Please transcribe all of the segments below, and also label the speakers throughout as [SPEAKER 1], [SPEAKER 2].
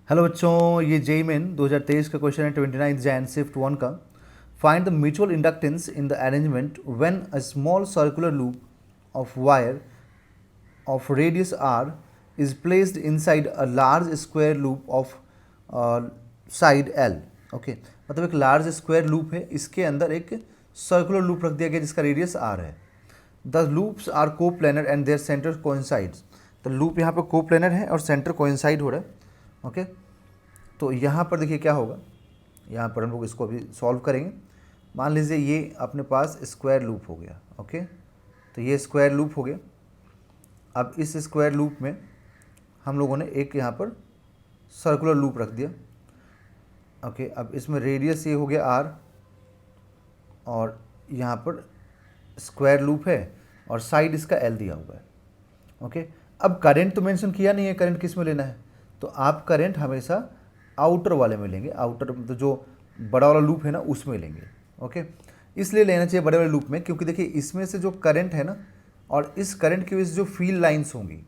[SPEAKER 1] Hello बच्चों, ये JEE main 2023 का क्वेश्चन है 29 जैन शिफ्ट 1 का। Find the mutual inductance in the arrangement when a small circular loop of wire of radius r is placed inside a large square loop of side l। Okay, मतलब एक large square loop है, इसके अंदर एक circular loop रख दिया गया जिसका रेडियस r है। The loops are coplanar and their centre coincides. तो लूप यहाँ पर को प्लेनर है और सेंटर कोइंसाइड हो रहा है। ओके, तो यहाँ पर देखिए क्या होगा, यहाँ पर हम लोग इसको अभी सॉल्व करेंगे। मान लीजिए ये अपने पास स्क्वायर लूप हो गया। ओके, तो ये स्क्वायर लूप हो गया। अब इस स्क्वायर लूप में हम लोगों ने एक यहाँ पर सर्कुलर लूप रख दिया। ओके, अब इसमें रेडियस ये हो गया r और यहाँ पर स्क्वायर लूप है और साइड इसका l दिया हुआ है। ओके, अब करंट तो मेंशन किया नहीं है, करंट किस में लेना है, तो आप करंट हमेशा आउटर वाले में लेंगे। आउटर तो जो बड़ा वाला लूप है ना उसमें लेंगे। ओके, इसलिए लेना चाहिए बड़े वाले लूप में, क्योंकि देखिए इसमें से जो करंट है ना और इस करंट की वजह से जो फील्ड लाइंस होंगी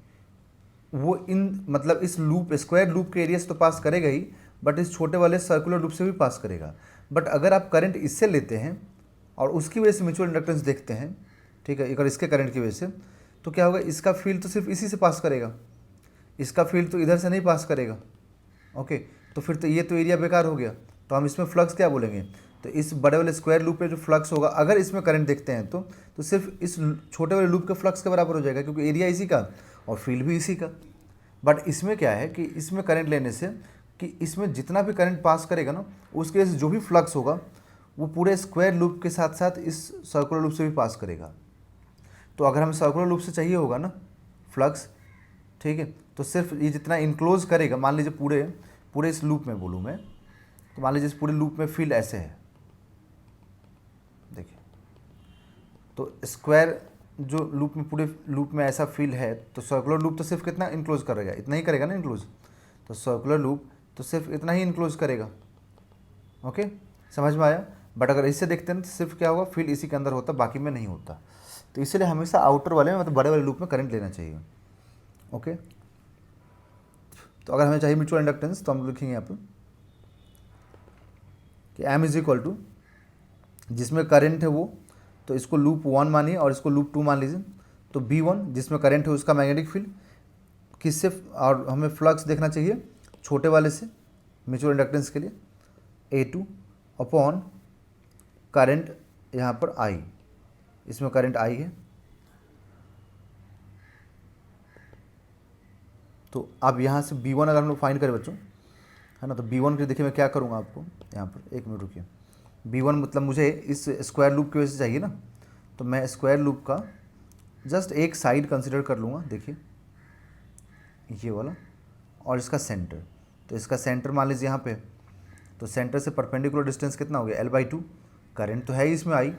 [SPEAKER 1] वो इन मतलब इस लूप स्क्वायर लूप के एरिया से तो पास करेगा ही, बट इस छोटे वाले सर्कुलर लूप से भी पास करेगा। बट अगर आप करंट इससे लेते हैं और उसकी वजह से म्यूचुअल इंडक्टेंस देखते हैं, ठीक है, अगर इसके करंट की वजह से, तो क्या होगा, इसका फील्ड तो सिर्फ इसी से पास करेगा, इसका फील्ड तो इधर से नहीं पास करेगा। ओके, तो फिर तो ये तो एरिया बेकार हो गया। तो हम इसमें फ्लक्स क्या बोलेंगे, तो इस बड़े वाले स्क्वायर लूप पे जो फ्लक्स होगा अगर इसमें करंट देखते हैं तो सिर्फ इस छोटे वाले लूप के फ्लक्स के बराबर हो जाएगा, क्योंकि एरिया इसी का और फील्ड भी इसी का। बट इसमें क्या है कि इसमें करंट लेने से कि इसमें जितना भी करंट पास करेगा ना उसके वजह से जो भी फ्लक्स होगा वो पूरे स्क्वायर लूप के साथ साथ इस सर्कुलर लूप से भी पास करेगा। तो अगर हमें सर्कुलर लूप से चाहिए होगा ना फ्लक्स, ठीक है, तो सिर्फ ये जितना इनक्लोज करेगा, मान लीजिए पूरे पूरे इस लूप में बोलूँ मैं, तो मान लीजिए इस पूरे लूप में फील्ड ऐसे है, देखिए, तो स्क्वायर जो लूप में पूरे लूप में ऐसा फील्ड है, तो सर्कुलर लूप तो सिर्फ कितना इनक्लोज करेगा, इतना ही करेगा ना इनक्लोज, तो सर्कुलर लूप तो सिर्फ इतना ही इनक्लोज करेगा। ओके, समझ में आया। बट अगर इससे देखते हैं तो सिर्फ क्या होगा, फील्ड इसी के अंदर होता, बाकी में नहीं होता। तो इसलिए हमेशा आउटर वाले में मतलब बड़े वाले लूप में करंट लेना चाहिए। ओके, तो अगर हमें चाहिए म्यूचुअल इंडक्टेंस तो हम लिखेंगे यहाँ पर कि एम इज इक्वल टू, जिसमें करंट है वो, तो इसको लूप 1 मानिए और इसको लूप 2 मान लीजिए। तो B1 जिसमें करंट है उसका मैग्नेटिक फील्ड किससे, और हमें फ्लक्स देखना चाहिए छोटे वाले से म्यूचुअल इंडक्टेंस के लिए, A2 अपॉन करंट यहाँ पर I, इसमें करंट I है। तो अब यहाँ से B1 अगर हम लोग फाइंड करें बच्चों, है ना, तो B1 के लिए देखिए मैं क्या करूँगा आपको यहाँ पर, एक मिनट रुकिए। B1 मतलब मुझे इस स्क्वायर लूप की वजह से चाहिए ना, तो मैं स्क्वायर लूप का जस्ट एक साइड कंसिडर कर लूँगा, देखिए ये वाला, और इसका सेंटर। तो इसका सेंटर मान लीजिए यहाँ पे, तो सेंटर से परपेंडिकुलर डिस्टेंस कितना हो गया, L/2। करंट तो है ही इसमें I,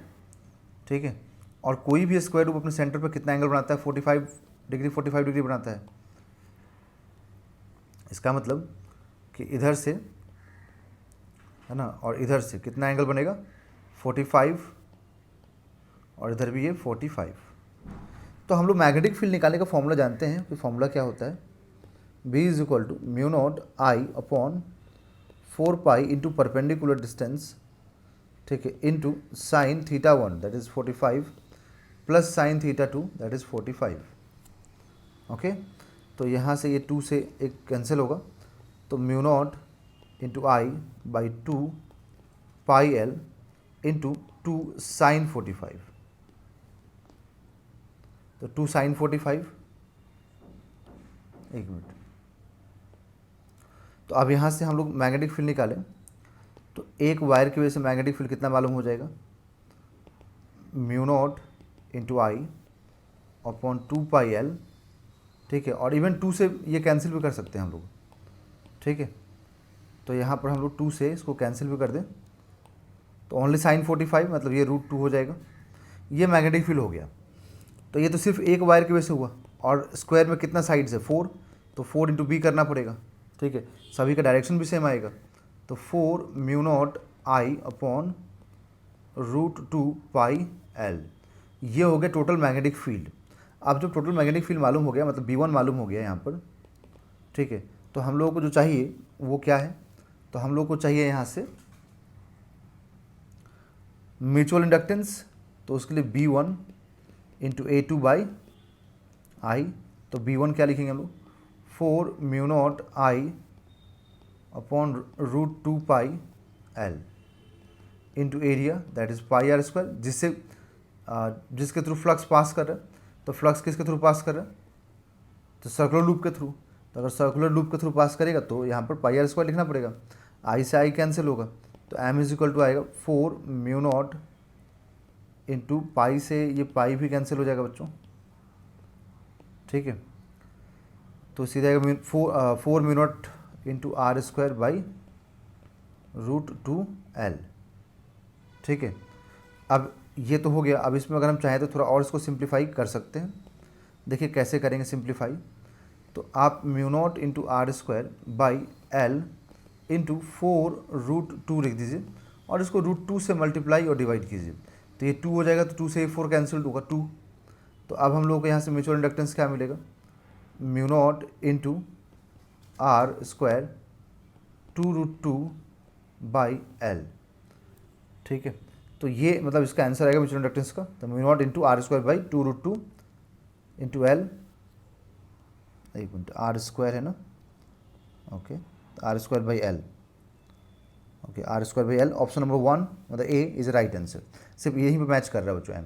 [SPEAKER 1] ठीक है, और कोई भी स्क्वायर लूप अपने सेंटर पर कितना एंगल बनाता है, 45 डिग्री बनाता है। इसका मतलब कि इधर से, है ना, और इधर से कितना एंगल बनेगा, 45, और इधर भी ये 45। तो हम लोग मैग्नेटिक फील्ड निकालने का फॉर्मूला जानते हैं, तो फॉर्मूला क्या होता है, B is equal to mu naught I upon 4 pi into perpendicular distance, ठीक है, into sine theta 1 that is 45 plus sine theta 2 that is 45। Okay, तो यहाँ से ये 2 से एक कैंसिल होगा, तो म्यू नॉट इंटू I/2 पाई L इंटू 2 साइन 45, तो 2 साइन 45, एक मिनट। तो अब यहाँ से हम लोग मैग्नेटिक फील्ड निकालें, तो एक वायर की वजह से मैग्नेटिक फील्ड कितना मालूम हो जाएगा, mu naught into I upon 2 pi L, ठीक है, और इवन 2 से ये कैंसिल भी कर सकते हैं हम लोग, ठीक है। तो यहाँ पर हम लोग 2 से इसको कैंसिल भी कर दें, तो ओनली साइन 45 मतलब ये √2 हो जाएगा। ये मैग्नेटिक फील्ड हो गया। तो ये तो सिर्फ एक वायर की वजह से हुआ, और स्क्वायर में कितना साइड्स है, 4, तो 4 इंटू B करना पड़ेगा, ठीक है, सभी का डायरेक्शन भी सेम आएगा। तो 4 mu naught I upon √2 pi L, ये हो गया टोटल मैग्नेटिक फील्ड। अब जब टोटल मैग्नेटिक फील्ड मालूम हो गया, मतलब B1 मालूम हो गया यहाँ पर, ठीक है, तो हम लोगों को जो चाहिए वो क्या है, तो हम लोग को चाहिए यहाँ से म्यूचुअल इंडक्टेंस, तो उसके लिए B1 into A2 by I, तो B1 क्या लिखेंगे हम लोग, 4 mu naught I upon root 2 pi L into area that is pi r square, जिसके थ्रू फ्लक्स पास कर रहा है, तो फ्लक्स किसके थ्रू पास कर रहा है, तो सर्कुलर लूप के थ्रू, तो अगर सर्कुलर लूप के थ्रू पास करेगा तो यहाँ पर पाई आर स्क्वायर लिखना पड़ेगा, आई से आई कैंसिल होगा, तो एम इज इक्वल टू आएगा 4 म्यू नॉट इंटू पाई से ये पाई भी कैंसिल हो जाएगा बच्चों, ठीक है, तो सीधा आएगा 4 mu naught into r square by root 2 L, ठीक है। अब ये तो हो गया, अब इसमें अगर हम चाहें तो थोड़ा और इसको सिंप्लीफाई कर सकते हैं। देखिए कैसे करेंगे सिंप्लीफाई, तो आप mu naught into r square by L into 4 root 2 लिख दीजिए और इसको रूट 2 से मल्टीप्लाई और डिवाइड कीजिए, तो ये 2 हो जाएगा, तो 2 से 4 कैंसिल होगा 2, तो अब हम लोग को यहाँ से म्यूचुअल इंडक्टेंस क्या मिलेगा, mu naught into r square 2 root 2 by L, ठीक है। तो ये मतलब इसका आंसर आएगा म्यूचुअल इंडक्टेंस का, तो mu naught into r square by 2 root 2 into L, एक मिनट आर स्क्वायर है ना, okay, r square by L, okay, r square by L, option number 1 मतलब ए इज राइट आंसर, सिर्फ यही पे मैच कर रहा है बच्चों एम।